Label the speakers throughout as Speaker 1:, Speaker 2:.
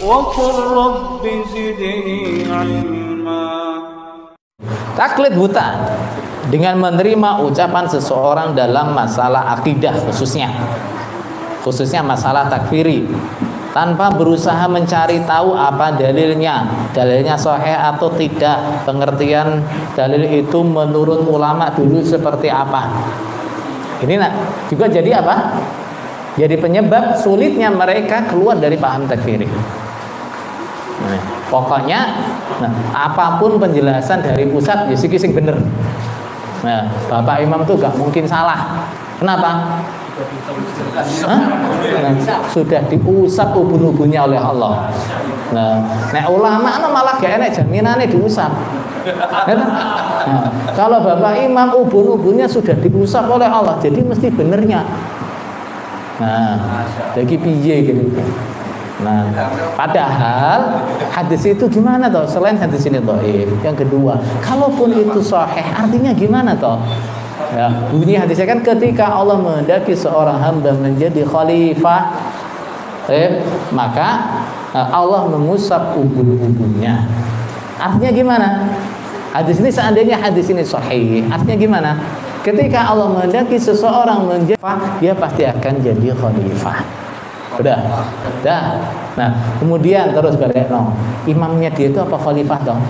Speaker 1: وقل رب زدني علما.
Speaker 2: Taklid buta dengan menerima ucapan seseorang dalam masalah akidah khususnya masalah takfiri tanpa berusaha mencari tahu apa dalilnya sahih atau tidak, pengertian dalil itu menurut ulama dulu seperti apa. Ini juga jadi apa? Jadi penyebab sulitnya mereka keluar dari paham takfiri. Pokoknya apapun penjelasan dari pusat ya sing bener. Bapak Imam tuh gak mungkin salah. Kenapa? Sudah diusap ubun-ubunnya oleh Allah. Ulama malah gak enak jaminannya diusap. Kalau Bapak Imam ubun-ubunnya sudah diusap oleh Allah, jadi mesti benernya. Jadi piye gitu. Padahal hadis itu gimana toh? Selain hadis ini dhaif, yang kedua, kalaupun itu sahih, artinya gimana toh? Ya, bunyi hadisnya kan ketika Allah menghendaki seorang hamba menjadi khalifah, maka Allah mengusap ubun-ubunnya. Artinya gimana? Hadis ini seandainya hadis ini sahih, artinya gimana? Ketika Allah menghendaki seseorang menjadi khalifah, dia pasti akan jadi khalifah. Udah. Nah, kemudian terus balik imamnya dia itu apa khalifah dong?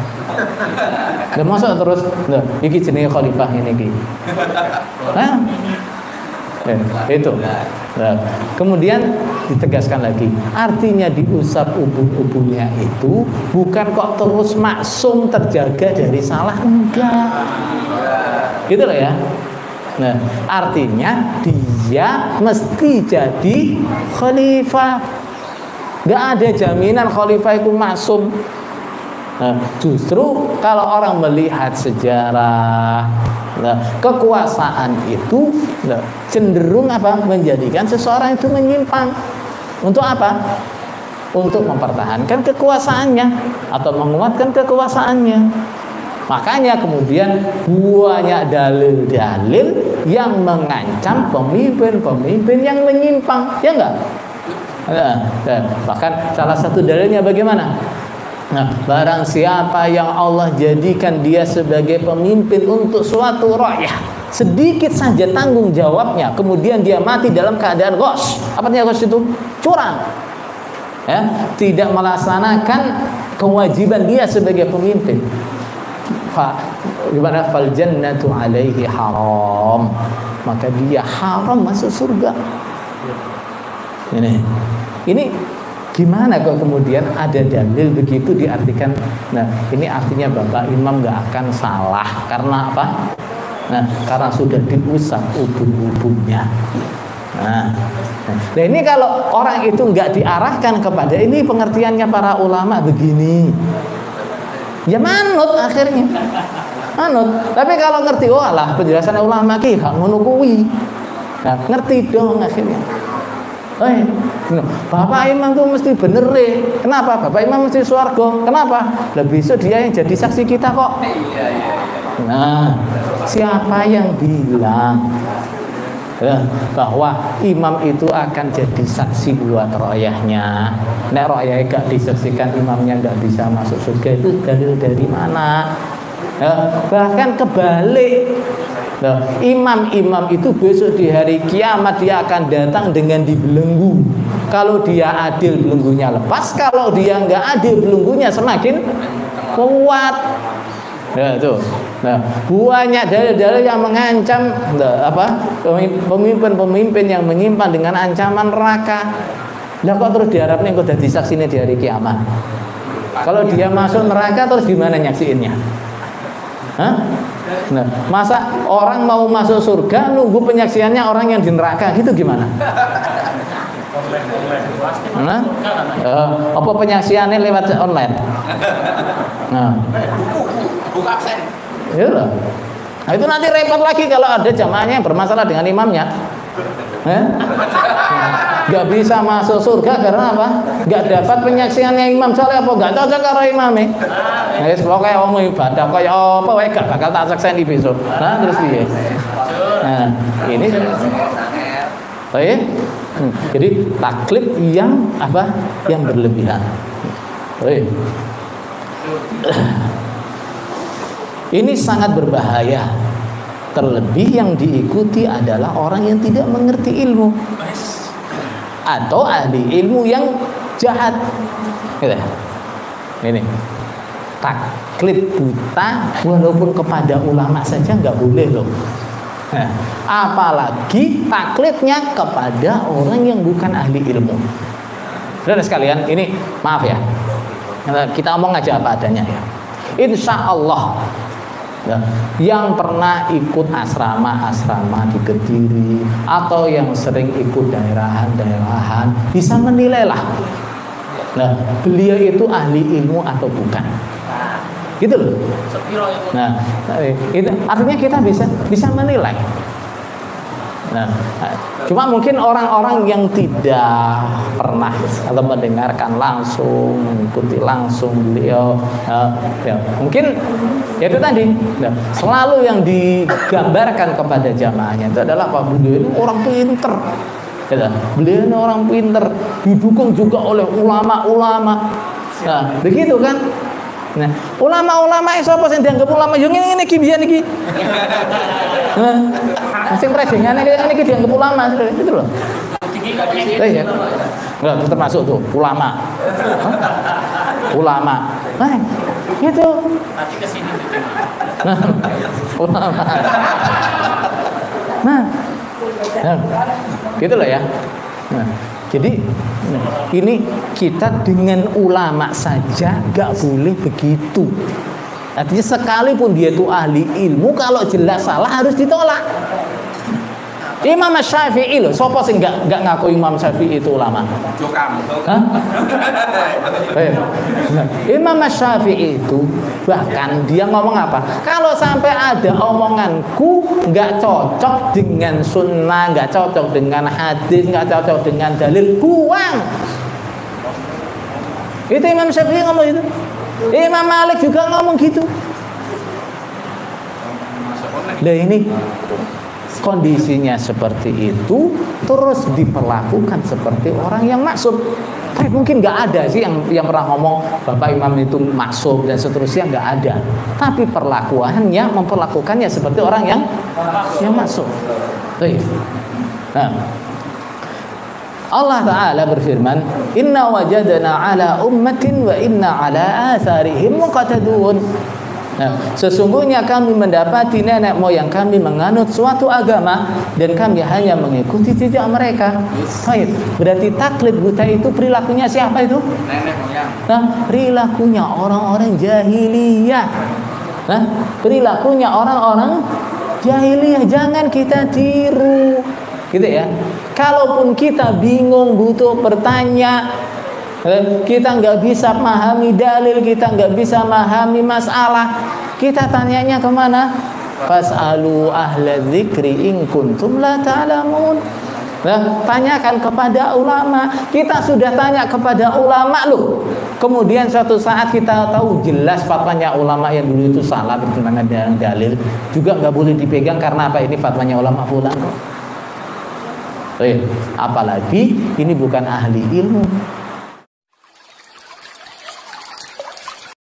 Speaker 2: Nggak masuk terus, iki jenenge khalifah ini iki. Itu. Nah, kemudian ditegaskan lagi, artinya diusap ubun-ubunnya itu bukan kok terus maksum terjaga dari salah, enggak. Gitu loh ya. Nah, artinya dia mesti jadi khalifah. Gak ada jaminan khalifah itu maksum. Nah, justru kalau orang melihat sejarah, kekuasaan itu cenderung apa? Menjadikan seseorang itu menyimpang. Untuk apa? Untuk mempertahankan kekuasaannya atau menguatkan kekuasaannya. Makanya kemudian banyak dalil-dalil yang mengancam pemimpin-pemimpin yang menyimpang, ya enggak? Bahkan salah satu dalilnya bagaimana? Barang siapa yang Allah jadikan dia sebagai pemimpin untuk suatu rakyat, sedikit saja tanggung jawabnya, kemudian dia mati dalam keadaan ghos. Apa artinya ghos itu? Curang. Ya, tidak melaksanakan kewajiban dia sebagai pemimpin. Gimana fal jannatu alaihi haram, maka dia haram masuk surga. Ini gimana kok kemudian ada dalil begitu diartikan? Nah, ini artinya Bapak Imam nggak akan salah karena apa? Karena sudah diusap ubun-ubunnya. Nah, ini kalau orang itu nggak diarahkan kepada ini pengertiannya para ulama begini. Ya manut akhirnya. Manut. Tapi kalau ngerti, alah penjelasan ulama ki gak ngono kuwi. Nah, ngerti dong akhirnya. Bapak Imam tuh mesti bener deh. Kenapa? Bapak Imam mesti swarga. Kenapa? Lah besok dia yang jadi saksi kita kok. Nah, siapa yang bilang bahwa imam itu akan jadi saksi buat royahnya? Nek royahnya gak disaksikan, imamnya gak bisa masuk surga, itu dalil dari mana? Bahkan kebalik, imam-imam itu besok di hari kiamat dia akan datang dengan dibelenggu. Kalau dia adil, belenggunya lepas. Kalau dia nggak adil, belenggunya semakin kuat. Nah, tuh. Nah, banyak dalil-dalil yang mengancam pemimpin-pemimpin yang menyimpan dengan ancaman neraka. Lah kok terus diharapnya kok jadi saksinya di hari kiamat? Kalau dia masuk neraka terus gimana nyaksiinnya? Nah, masa orang mau masuk surga nunggu penyaksiannya orang yang di neraka gitu gimana? Apa penyaksiannya lewat online?
Speaker 3: Buka absen.
Speaker 2: Ya lah. Nah, itu nanti repot lagi kalau ada jamaahnya yang bermasalah dengan imamnya. Gak bisa masuk surga karena apa? Gak dapat penyaksiannya imam, soalnya apa? Gak cocok karo imamnya. Wis pokoke wong ibadah kaya apa wae gak bakal tak sakseni besok. Nah, terus piye? Nah, ini Jadi taklid yang apa? Yang berlebihan. Ini sangat berbahaya. Terlebih yang diikuti adalah orang yang tidak mengerti ilmu atau ahli ilmu yang jahat. Gitu. Ini taklid buta walaupun kepada ulama saja nggak boleh loh. Nah, apalagi taklidnya kepada orang yang bukan ahli ilmu. Saudara sekalian, ini maaf ya, kita omong aja apa adanya ya. Insya Allah, yang pernah ikut asrama-asrama di Kediri atau yang sering ikut daerahan-daerahan bisa menilai lah. Nah, beliau itu ahli ilmu atau bukan? Gitu loh. Nah, itu artinya kita bisa menilai. Nah, cuma mungkin orang-orang yang tidak pernah atau mendengarkan langsung, mengikuti langsung beliau, ya, mungkin ya itu tadi, selalu yang digambarkan kepada jamaahnya itu adalah apa? Beliau ini orang pinter, ya, beliau ini orang pinter, didukung juga oleh ulama-ulama. Nah, begitu kan? Nah, ulama-ulama itu apa sih dianggap ulama? Yang ini kibian iki. Nah, sing predingane iki dianggap ulama itu loh. Ya. Enggak, termasuk tuh ulama. Ulama. Nah, itu. Nanti ke sini ulama. Nah, gitu loh ya. Nah, jadi ini kita dengan ulama saja gak boleh begitu. Artinya sekalipun dia itu ahli ilmu, kalau jelas salah harus ditolak. Imam Syafi'i loh, siapa sih nggak ngaku Imam Syafi'i itu ulama? Hah? Imam Syafi'i itu bahkan dia ngomong apa? Kalau sampai ada omonganku nggak cocok dengan sunnah, nggak cocok dengan hadis, nggak cocok dengan dalil, buang. Itu Imam Syafi'i ngomong itu. Imam Malik juga ngomong gitu. Nah ini kondisinya seperti itu, terus diperlakukan seperti orang yang maksum. Tapi mungkin nggak ada sih yang pernah ngomong Bapak Imam itu maksum dan seterusnya, nggak ada. Tapi perlakuannya memperlakukannya seperti orang yang maksum. Nah, Allah Ta'ala berfirman, Inna wajadana ala ummatin wa inna ala atharihim muqtadun. Nah, sesungguhnya kami mendapati nenek moyang kami menganut suatu agama dan kami hanya mengikuti jejak mereka. Baik, berarti taklid buta itu perilakunya siapa itu? Nenek moyang. Nah, perilakunya orang-orang jahiliyah. Nah, perilakunya orang-orang jahiliyah, jangan kita tiru. Gitu ya. Kalaupun kita bingung butuh bertanya, kita nggak bisa memahami dalil, kita nggak bisa memahami masalah, kita tanyanya kemana? Fas'alu ahla dzikri in kuntum la ta'lamun. Nah, tanyakan kepada ulama. Kita sudah tanya kepada ulama loh. Kemudian suatu saat kita tahu jelas fatwanya ulama yang dulu itu salah bertentangan dengan dalil, juga nggak boleh dipegang karena apa? Ini fatwanya ulama fulan. Apalagi ini bukan ahli ilmu.